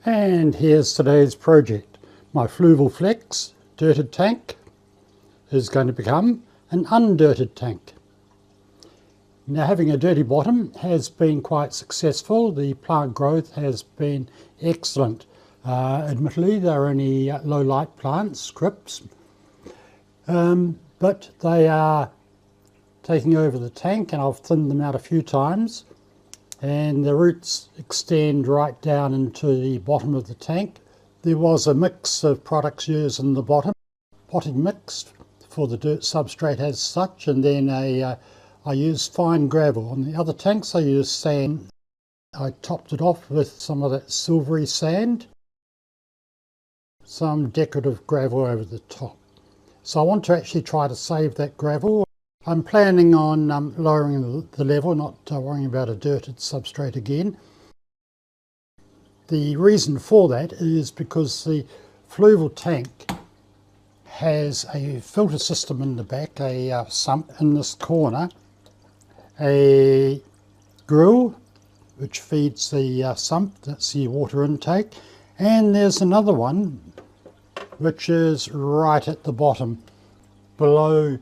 And here's today's project. My Fluval Flex dirted tank is going to become an undirted tank. Now, having a dirty bottom has been quite successful. The plant growth has been excellent. Admittedly, they're only low light plants, crypts, but they are taking over the tank, and I've thinned them out a few times. And the roots extend right down into the bottom of the tank. There was a mix of products used in the bottom, potting mix for the dirt substrate as such, and then I used fine gravel. On the other tanks I used sand. I topped it off with some of that silvery sand, some decorative gravel over the top. So I want to actually try to save that gravel. I'm planning on lowering the level, not worrying about a dirted substrate again. The reason for that is because the Fluval tank has a filter system in the back, a sump in this corner, a grill which feeds the sump, that's the water intake, and there's another one which is right at the bottom below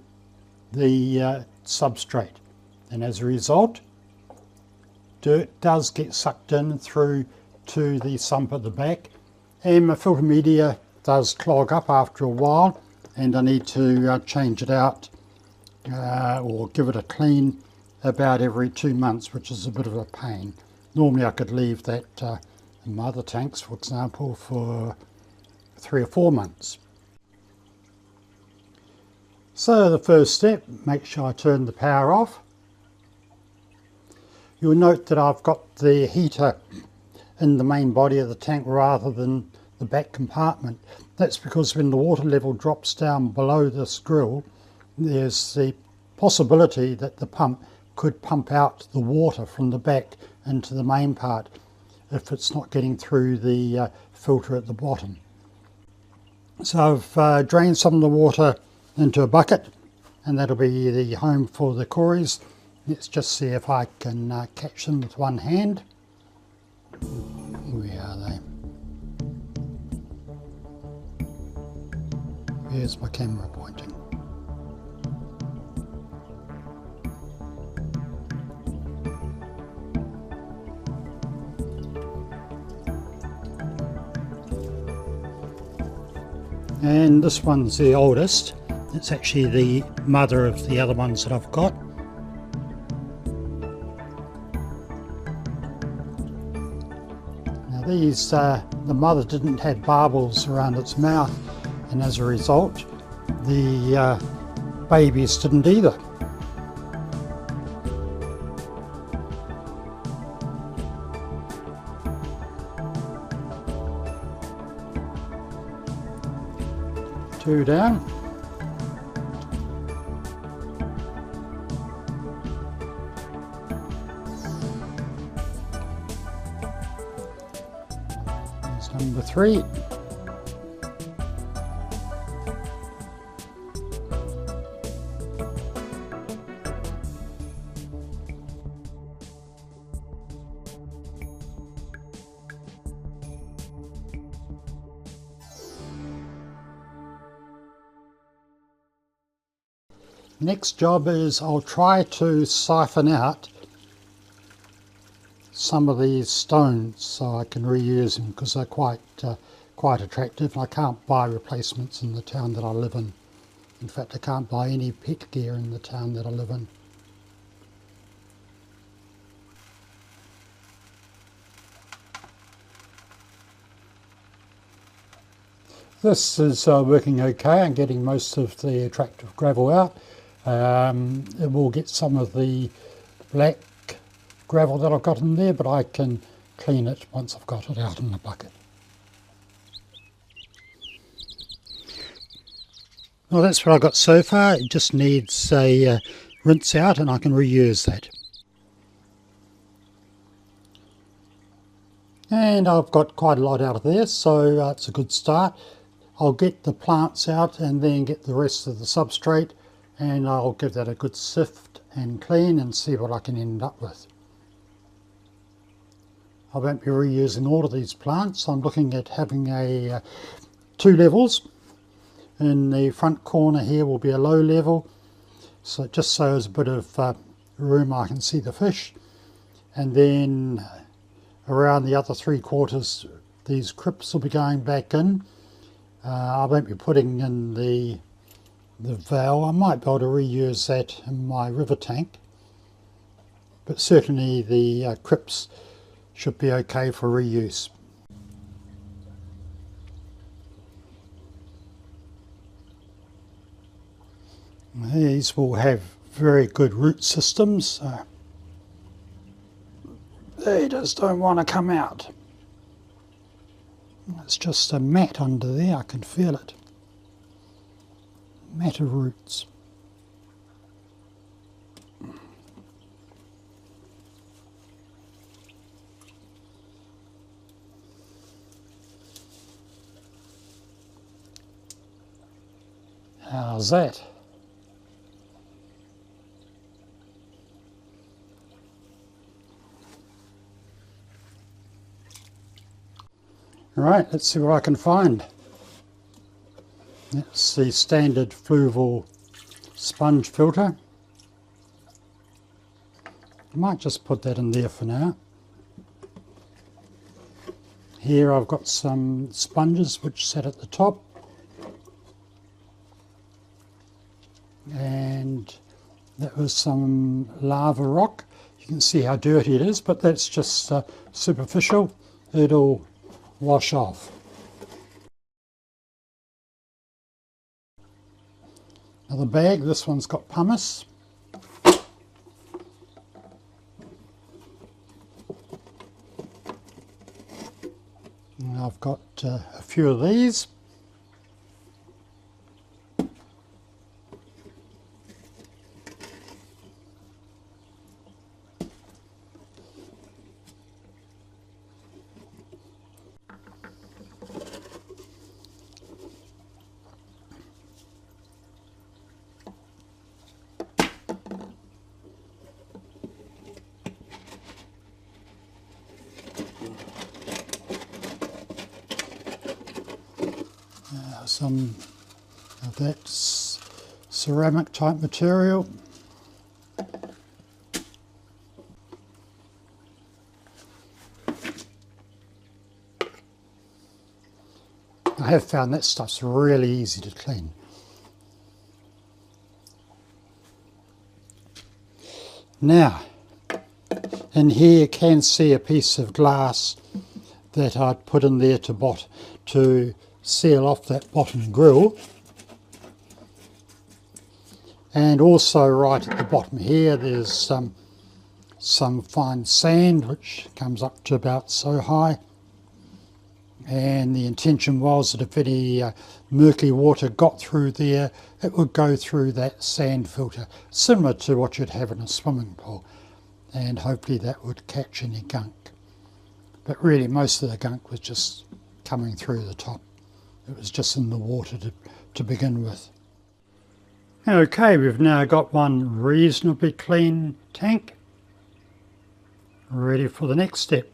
the substrate, and as a result dirt does get sucked in through to the sump at the back, and my filter media does clog up after a while, and I need to change it out or give it a clean about every 2 months, which is a bit of a pain. Normally I could leave that in my other tanks, for example, for 3 or 4 months. So the first step, make sure I turn the power off. You'll note that I've got the heater in the main body of the tank rather than the back compartment. That's because when the water level drops down below this grill, there's the possibility that the pump could pump out the water from the back into the main part if it's not getting through the filter at the bottom. So I've drained some of the water into a bucket, and that'll be the home for the cories. Let's just see if I can catch them with one hand. Where are they? Where's my camera pointing? And this one's the oldest. It's actually the mother of the other ones that I've got. Now these, the mother didn't have barbels around its mouth, and as a result the babies didn't either. Two down. There's number 3. Next job is I'll try to siphon out some of these stones so I can reuse them, because they're quite attractive. I can't buy replacements in the town that I live in. In fact, I can't buy any pet gear in the town that I live in. This is working okay. I'm getting most of the attractive gravel out. It will get some of the black gravel that I've got in there, but I can clean it once I've got it out in the bucket. Well, that's what I've got so far. It just needs a rinse out, and I can reuse that. And I've got quite a lot out of there, so it's a good start. I'll get the plants out and then get the rest of the substrate, and I'll give that a good sift and clean and see what I can end up with. I won't be reusing all of these plants. I'm looking at having a 2 levels. In the front corner here will be a low level, so just so there's a bit of room I can see the fish. And then around the other 3/4 these crypts will be going back in. I won't be putting in the valve. I might be able to reuse that in my river tank, but certainly the crypts should be okay for reuse. These will have very good root systems. They just don't want to come out. It's just a mat under there, I can feel it. Mat of roots. How's that? Right, let's see what I can find. That's the standard Fluval sponge filter. I might just put that in there for now. Here I've got some sponges which sit at the top. And that was some lava rock. You can see how dirty it is, but that's just superficial. It'll wash off. Another bag, this one's got pumice. And I've got a few of these. Some of that ceramic type material. I have found that stuff's really easy to clean. Now, in here you can see a piece of glass that I'd put in there to seal off that bottom grill, and also right at the bottom here there's some fine sand which comes up to about so high, and the intention was that if any murky water got through there, it would go through that sand filter, similar to what you'd have in a swimming pool, and hopefully that would catch any gunk. But really most of the gunk was just coming through the top. It was just in the water to begin with. Okay, we've now got one reasonably clean tank, ready for the next step.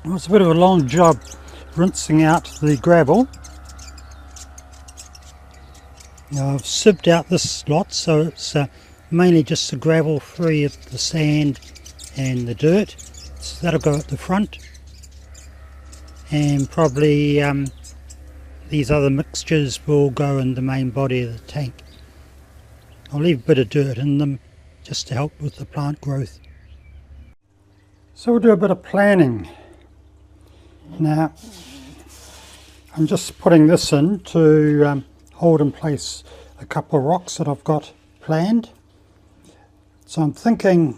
Well, it's a bit of a long job rinsing out the gravel. Now, I've sieved out this lot, so it's mainly just the gravel, free of the sand and the dirt. So that'll go at the front. And probably these other mixtures will go in the main body of the tank. I'll leave a bit of dirt in them just to help with the plant growth. So we'll do a bit of planning. Now, I'm just putting this in to hold in place a couple of rocks that I've got planned. So I'm thinking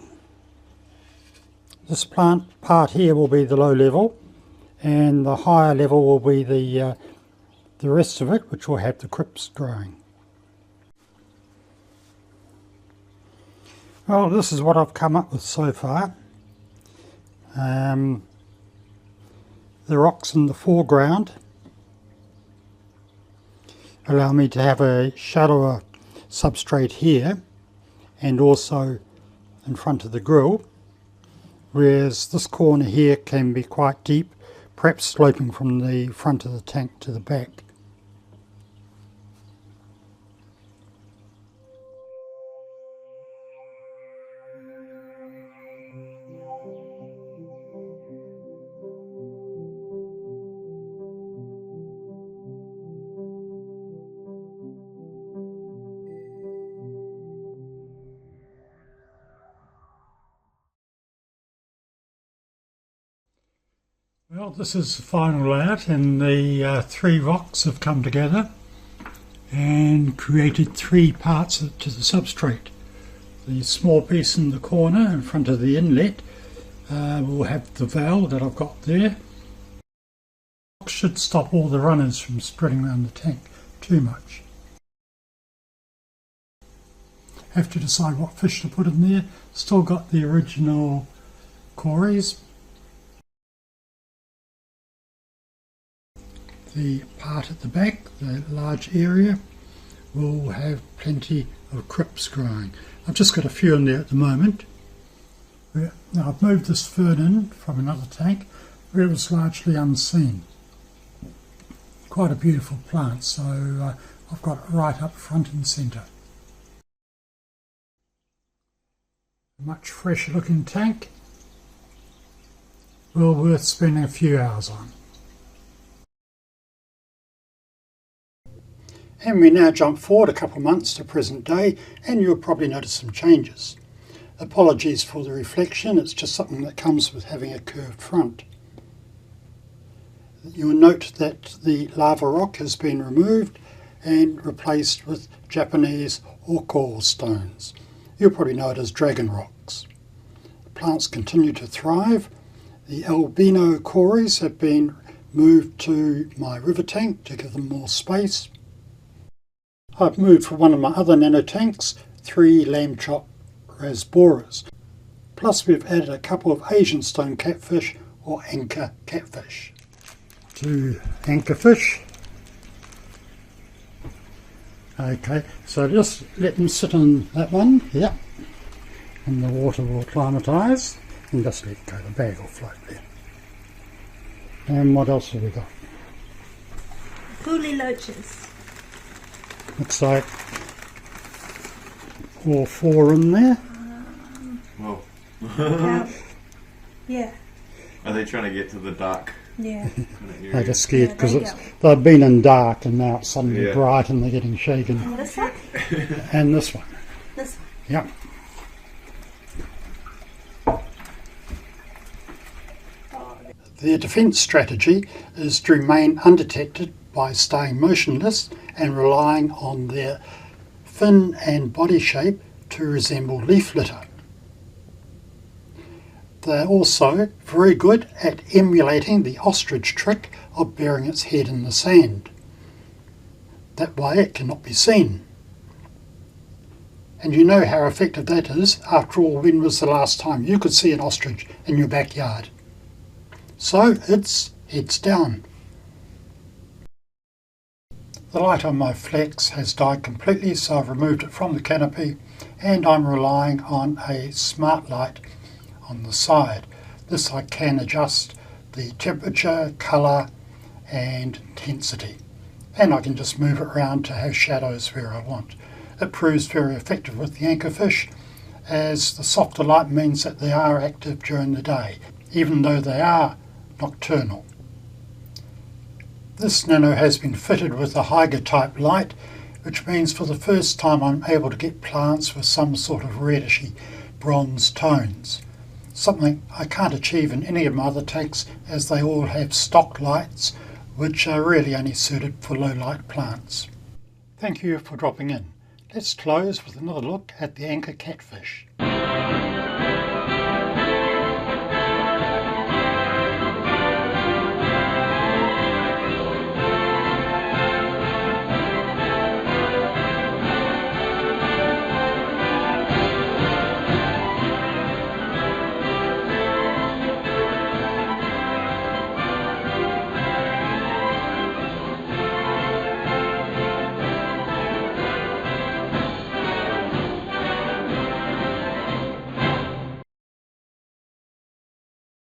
this plant part here will be the low level, and the higher level will be the rest of it, which will have the crypts growing. Well, this is what I've come up with so far. The rocks in the foreground allow me to have a shallower substrate here, and also in front of the grill, whereas this corner here can be quite deep, perhaps sloping from the front of the tank to the back. Well, this is the final layout, and the three rocks have come together and created three parts to the substrate. The small piece in the corner in front of the inlet will have the valve that I've got there. Should stop all the runners from spreading around the tank too much. Have to decide what fish to put in there. Still got the original cories. The part at the back, the large area, will have plenty of crypts growing. I've just got a few in there at the moment. Now I've moved this fern in from another tank where it was largely unseen. Quite a beautiful plant, so I've got it right up front and centre. Much fresher looking tank, well worth spending a few hours on. And we now jump forward a couple of months to present day, and you'll probably notice some changes. Apologies for the reflection, it's just something that comes with having a curved front. You'll note that the lava rock has been removed and replaced with Japanese or coral stones. You'll probably know it as dragon rocks. The plants continue to thrive. The albino cories have been moved to my river tank to give them more space. I've moved from one of my other nano tanks 3 lamb chop rasboras. Plus we've added a couple of Asian stone catfish or anchor catfish. 2 anchor fish. Okay, so just let them sit on that one, yeah, and the water will acclimatise, and just let it go, the bag will float there. And what else have we got? Woolly loaches. Looks like all 4 in there. Whoa. Yeah. Are they trying to get to the dark? Yeah. They're just scared because they've been in dark and now it's suddenly bright and they're getting shaken. And this one? And this one. This one. Yep. Their defence strategy is to remain undetected by staying motionless and relying on their fin and body shape to resemble leaf litter. They're also very good at emulating the ostrich trick of burying its head in the sand. That way it cannot be seen. And you know how effective that is. After all, when was the last time you could see an ostrich in your backyard? So it's heads down. The light on my Flex has died completely, so I've removed it from the canopy and I'm relying on a smart light on the side. This I can adjust the temperature, colour and intensity, and I can just move it around to have shadows where I want. It proves very effective with the anchorfish, as the softer light means that they are active during the day, even though they are nocturnal. This nano has been fitted with a Hygge type light, which means for the first time I'm able to get plants with some sort of reddishy bronze tones. Something I can't achieve in any of my other tanks, as they all have stock lights which are really only suited for low light plants. Thank you for dropping in. Let's close with another look at the anchor catfish.